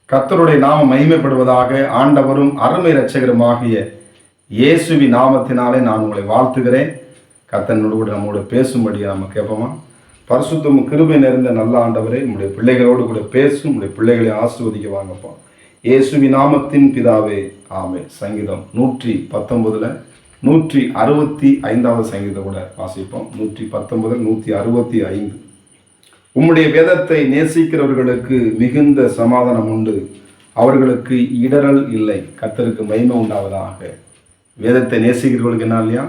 கர்த்தருடைய நாமம் மகிமைப்படுவதாக. ஆண்டவரும் அருமை இரட்சகருமாகிய இயேசுவி நாமத்தினாலே நான் உங்களை வாழ்த்துகிறேன். கர்த்தனோடு கூட நம்மோட பேசும்படி நம்ம கேட்போமா? பரிசுத்தமும் கிருபை நிறைந்த நல்ல ஆண்டவரே, உங்களுடைய பிள்ளைகளோடு கூட பேசும், உங்களுடைய பிள்ளைகளை ஆசீர்வதிக்க வாங்கப்பா. இயேசுவி நாமத்தின் பிதாவே, ஆமென். சங்கீதம் 119 165 சங்கீதம் கூட வாசிப்போம். 119 165. உம்முடைய வேதத்தை நேசிக்கிறவர்களுக்கு மிகுந்த சமாதானம் உண்டு, அவர்களுக்கு இடரல் இல்லை. கர்த்தருக்கு மகிமை உண்டாவதாக. வேதத்தை நேசிக்கிறவர்களுக்கு என்ன இல்லையா?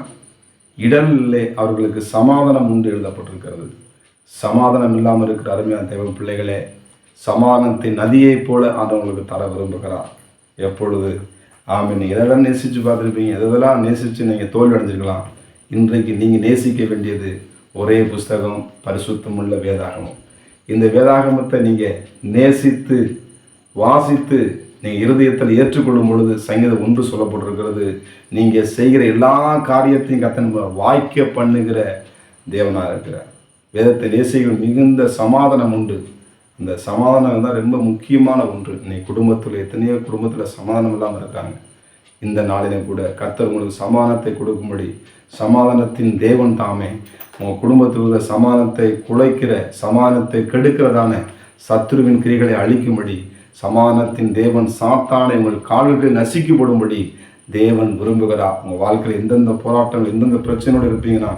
இடரல் இல்லை, அவர்களுக்கு சமாதானம் உண்டு எழுதப்பட்டிருக்கிறது. சமாதானம் இல்லாமல் இருக்கிற அருமையான தேவ பிள்ளைகளே, சமாதானத்தின் நதியைப் போல ஆண்டவங்களுக்கு தர விரும்புகிறார். எப்பொழுது நீங்கள் எதெல்லாம் நேசித்து பார்த்துருப்பீங்க, எதெல்லாம் நேசித்து நீங்கள் தோல்வி அடைஞ்சிருக்கலாம். இன்றைக்கு நீங்கள் நேசிக்க வேண்டியது ஒரே புஸ்தகம், பரிசுத்தமுள்ள வேதாகமம். இந்த வேதாகமத்தை நீங்கள் நேசித்து வாசித்து நீங்கள் இருதயத்தில் ஏற்றுக்கொள்ளும் பொழுது சங்கீதம் 1 சொல்லப்பட்டிருக்கிறது, நீங்கள் செய்கிற எல்லா காரியத்தையும் கர்த்தன் வாய்க்க பண்ணுகிற தேவனாக இருக்கிறார். வேதத்தை நேசிகள் மிகுந்த சமாதானம் உண்டு. அந்த சமாதானம் தான் ரொம்ப முக்கியமான ஒன்று. இன்னைக்கு குடும்பத்தில் எத்தனையோ குடும்பத்தில் சமாதானம் இல்லாமல் இருக்காங்க. இந்த நாளிலும் கூட கர்த்தர் உங்களுக்கு சமாதானத்தை கொடுக்கும்படி, சமாதானத்தின் தேவன் தாமே உங்கள் குடும்பத்தில் உள்ள சமாதானத்தை குலைக்கிற, சமாதானத்தை கெடுக்கிறதான சத்துருவின் கிரிகளை அழிக்கும்படி, சமாதானத்தின் தேவன் சாத்தானை உங்கள் கால்களில் நசுக்கப்படும்படி தேவன் விரும்புகிறார். உங்கள் வாழ்க்கையில் எந்தெந்த போராட்டங்கள், எந்தெந்த பிரச்சனையோடு இருப்பீங்கன்னா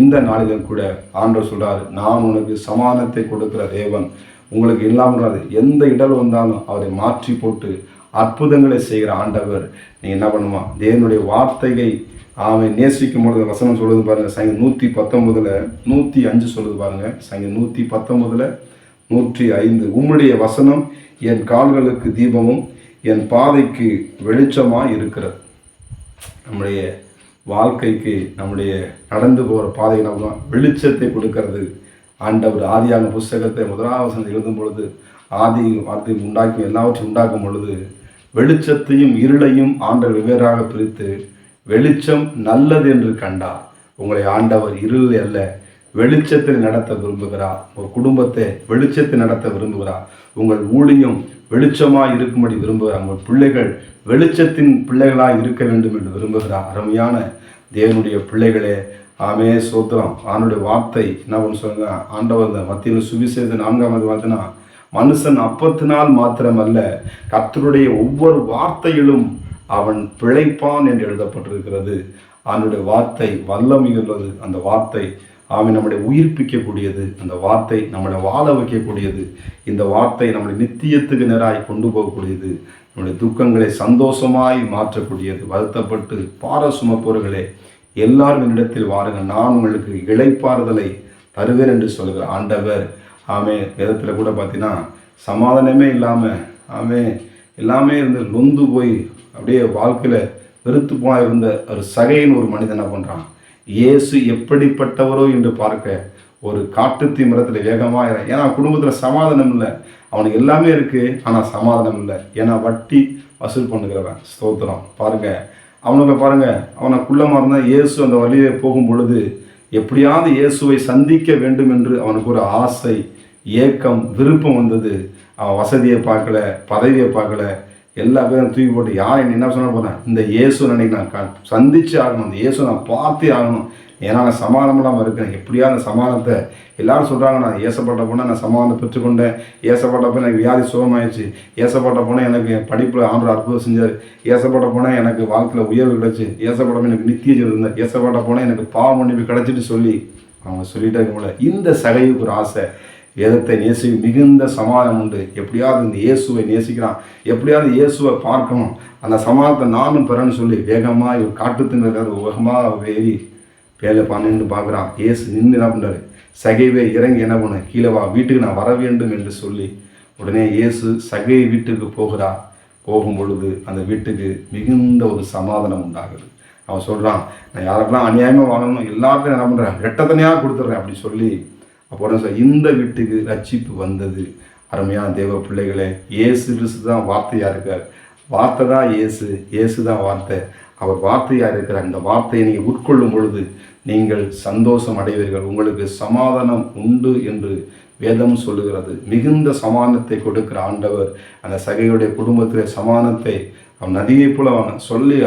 இந்த நாளிலும் கூட ஆண்டவர் சொல்கிறார், நான் உனக்கு சமாதானத்தை கொடுக்கிற தேவன். உங்களுக்கு இல்லாமல் எந்த இடர் வந்தாலும் அவரை மாற்றி போட்டு அற்புதங்களை செய்கிற ஆண்டவர். நீங்கள் என்ன பண்ணுமா? தேவனுடைய வார்த்தையை அவன் நேசிக்கும் பொழுது வசனம் சொல்லுது பாருங்கள். சங்கீதம் 119 105 சொல்லுது பாருங்கள். சங்கீதம் 119 105. உம்முடைய வசனம் என் கால்களுக்கு தீபமும் என் பாதைக்கு வெளிச்சமாக இருக்கிறது. நம்முடைய வாழ்க்கைக்கு, நம்முடைய நடந்து போகிற பாதை நம்ம வெளிச்சத்தை கொடுக்கறது ஆண்டவர். ஆதியான புஸ்தகத்தை 1ஆம் வசனத்தில் எழுதும் பொழுது, ஆதி வார்த்தை உண்டாக்கி எல்லாவற்றையும் உண்டாக்கும் பொழுது வெளிச்சத்தையும் இருளையும் ஆண்டவர் வெவ்வேறாக பிரித்து வெளிச்சம் நல்லது என்று கண்டார். உங்களை ஆண்டவர் இருள் அல்ல, வெளிச்சத்தில் நடத்த விரும்புகிறார். ஒரு குடும்பத்தை வெளிச்சத்தில் நடத்த விரும்புகிறார். உங்கள் ஊழியம் வெளிச்சமாக இருக்கும்படி விரும்புகிறார். உங்கள் பிள்ளைகள் வெளிச்சத்தின் பிள்ளைகளாக இருக்க வேண்டும் என்று விரும்புகிறார். அருமையான தேவனுடைய பிள்ளைகளே, ஆமே சோத்திரம். ஆண்டுடைய வார்த்தை என்ன பண்ண சொல்லுங்க? ஆண்டவர் இந்த மத்தியில் சுவிசேஷம் 4ஆம் வார்த்தைனா, மனுஷன் அப்பத்தினால் மாத்திரமல்ல கர்த்தருடைய ஒவ்வொரு வார்த்தையிலும் அவன் பிழைப்பான் என்று எழுதப்பட்டிருக்கிறது. ஆண்டுடைய வார்த்தை வல்லமையுள்ளது. அந்த வார்த்தை நம்முடைய உயிர்ப்பிக்கக்கூடியது. அந்த வார்த்தை நம்மளை வாழ வைக்கக்கூடியது. இந்த வார்த்தை நம்மளை நித்தியத்துக்கு நேராய் கொண்டு போகக்கூடியது. நம்முடைய துக்கங்களை சந்தோஷமாய் மாற்றக்கூடியது. வருத்தப்பட்டு பார சுமப்பவர்களே, எல்லாரும் என்னிடத்தில் வாருங்கள், நான் உங்களுக்கு இளைப்பாறுதலை தருவேன் என்று சொல்கிற ஆண்டவர். வேதத்தில் கூட பார்த்தீங்கன்னா சமாதானமே இல்லாமல் எல்லாமே இருந்து நொந்து போய் அப்படியே வாழ்க்கையில் வெறுத்து போனால் இருந்த ஒரு சகையின் ஒரு மனிதன் என்ன பண்ணுறான்? இயேசு எப்படிப்பட்டவரோ என்று பார்க்க ஒரு காட்டுத்தீ மரத்தில் வேகமாக. ஏன்னா குடும்பத்தில் சமாதானம் இல்லை, அவனுக்கு எல்லாமே இருக்குது ஆனால் சமாதானம் இல்லை. ஏன்னா வட்டி வசூல் பண்ணுகிறவன். ஸ்தோத்திரம். பாருங்கள், அவனுக்கு பாருங்கள், அவனை குள்ளமாக இருந்தால் இயேசு அந்த வழியை போகும் பொழுது எப்படியாவது இயேசுவை சந்திக்க வேண்டும் என்று அவனுக்கு ஒரு ஆசை, ஏக்கம், விருப்பம் வந்தது. அவன் வசதியை பார்க்கல, பதவியை பார்க்கல, எல்லா பேரும் தூக்கி போட்டு யாரை என்ன சொன்ன போகிறேன், இந்த இயேசு நினைக்க நான் சந்திச்சு ஆகணும், இந்த இயேசு நான் பார்த்தே ஆகணும். ஏன்னா நான் சமாதானம் இல்லாமல் இருக்கிறேன். எப்படியா அந்த சமாதானத்தை எல்லாரும் சொல்கிறாங்க, நான் ஏசப்பட்ட போனால் நான் சமாதானம் பெற்றுக்கொண்டேன், ஏசப்பட்ட போனால் எனக்கு வியாதி சுகமாயிடுச்சு, ஏசப்பட்ட போனால் எனக்கு படிப்பில் ஆண்டு அற்புதம் செஞ்சார், ஏசப்பட்ட போனால் எனக்கு வாழ்க்கையில் உயர்வு கிடச்சி, ஏசப்பட்ட போனால் எனக்கு நித்திய ஜீவன் இருந்தார், ஏசப்பட்ட போனால் எனக்கு பாவ மன்னிப்பு கிடச்சிட்டு சொல்லி அவங்க சொல்லிட்டே இருக்கும்போது இந்த சகைவுக்கு ஒரு ஆசை. வேதத்தை நேசி மிகுந்த சமாதானம் உண்டு. எப்படியாவது இந்த இயேசுவை நேசிக்கிறான், எப்படியாவது இயேசுவை பார்க்கணும், அந்த சமாதானத்தை நானும் பெறன்னு சொல்லி வேகமாக இவர் காட்டுத்துங்கிற வேகமாக ஏறி வேலை பண்ணிட்டு பார்க்குறான். இயேசு நின்று என்ன பண்ணுறாரு? சகைவே இறங்கி என்ன பண்ண, கீழே வா, வீட்டுக்கு நான் வர வேண்டும் என்று சொல்லி உடனே இயேசு சகை வீட்டுக்கு போகிறார். போகும் பொழுது அந்த வீட்டுக்கு மிகுந்த ஒரு சமாதானம் உண்டாகுது. அவன் சொல்கிறான், நான் யாருக்கெல்லாம் அநியாயமாக வாங்கணும் எல்லாருக்கும் என்ன பண்ணுறேன், ரெட்டத்தனையாக கொடுத்துட்றேன் அப்படி சொல்லி. அப்போ இந்த வீட்டுக்கு ரட்சிப்பு வந்தது. அருமையான தேவ பிள்ளைகளே, இயேசு கிறிஸ்து தான் வார்த்தையாக இருக்கார். வார்த்தை தான் இயேசு, இயேசு தான் வார்த்தை. அவர் வார்த்தையாக இருக்கிறார். இந்த வார்த்தையை நீங்கள் உட்கொள்ளும் பொழுது நீங்கள் சந்தோஷம் அடைவீர்கள். உங்களுக்கு சமாதானம் உண்டு என்று வேதம் சொல்லுகிறது. மிகுந்த சமாதானத்தை கொடுக்கிற ஆண்டவர் அந்த சகையுடைய குடும்பத்திலே சமாதானத்தை அவன் நதியை போல அவன் சொல்லி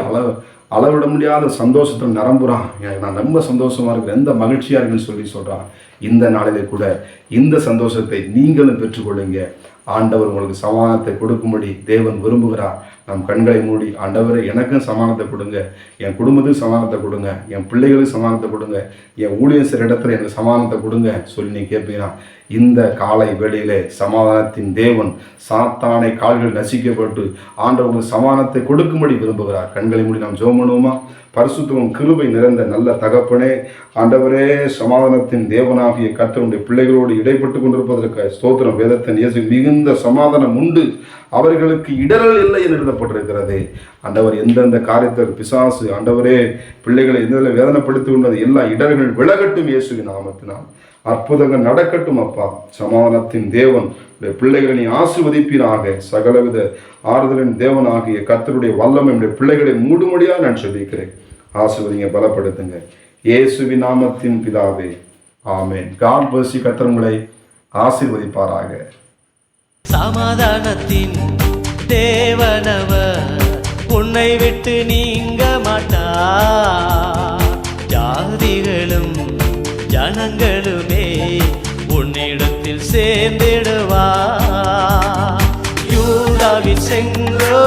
அளவிட முடியாத சந்தோஷத்தில் நிரம்புறான். நான் ரொம்ப சந்தோஷமா இருக்கிறேன், எந்த மகிழ்ச்சியா இருக்குன்னு சொல்றான். இந்த நாளிலே கூட இந்த சந்தோஷத்தை நீங்களும் பெற்றுக்கொள்ளுங்க. ஆண்டவர் உங்களுக்கு சமாதானத்தை கொடுக்கும்படி தேவன் விரும்புகிறார். நம் கண்களை மூடி, ஆண்டவரை எனக்கும் சமாதானத்தை கொடுங்க, என் குடும்பத்துக்கு சமாதானத்தை கொடுங்க, என் பிள்ளைகளுக்கு சமாதானத்தை கொடுங்க, என் ஊழியர் சில இடத்துல எனக்கு சமாதானத்தை கொடுங்க சொல்லி நீ கேட்பீங்கன்னா, இந்த காலை வேளையிலே சமாதானத்தின் தேவன் சாத்தானை கால்கள் நசிக்கப்பட்டு ஆண்டவர்களுக்கு சமாதானத்தை கொடுக்கும்படி விரும்புகிறார். கண்களை மூடி நாம் ஜெபம் பண்ணுவோமா? பரிசுத்தமும் கிருபை நிறைந்த நல்ல தகப்பனே, ஆண்டவரே, சமாதானத்தின் தேவனாகிய கர்த்தருடைய பிள்ளைகளோடு இடைப்பட்டு கொண்டிருப்பதற்கு ஸ்தோத்திரம். வேதத்தின் இயேசு மிகுந்த சமாதானம் உண்டு, அவர்களுக்கு இடரல் இல்லை என்று எழுதப்பட்டிருக்கிறது. ஆண்டவர் எந்தெந்த காரியத்தில் பிசாசு ஆண்டவரே பிள்ளைகளை எந்த வேதனைப்படுத்தி கொண்டது எல்லா இடர்கள் விலகட்டும் இயேசுவின் நாமத்தினால். அற்புதங்கள் நடக்கட்டும் அப்பா. சமாதானத்தின் தேவன் பிள்ளைகளை நீ ஆசீர்வதிப்பீராக. சகலவித ஆறுதலின் தேவனாகிய கர்த்தருடைய வல்லமை பிள்ளைகளை மூடும்படியாக நான் சொல்லிக்கிறேன். ஆசீர்வதிங்க, பலப்படுத்துங்க இயேசுவின் நாமத்தின் பிதாவே, ஆமென். God bless you. கர்த்தர் உங்களை ஆசீர்வதிப்பாராக. சமாதானத்தின் தேவனவர் உன்னை விட்டு நீங்க மாட்டார். ஜாதிகளும் ஜனங்களுமே உன்னிடத்தில் சேர்ந்திடுவார். யூதாவின் செங்கோ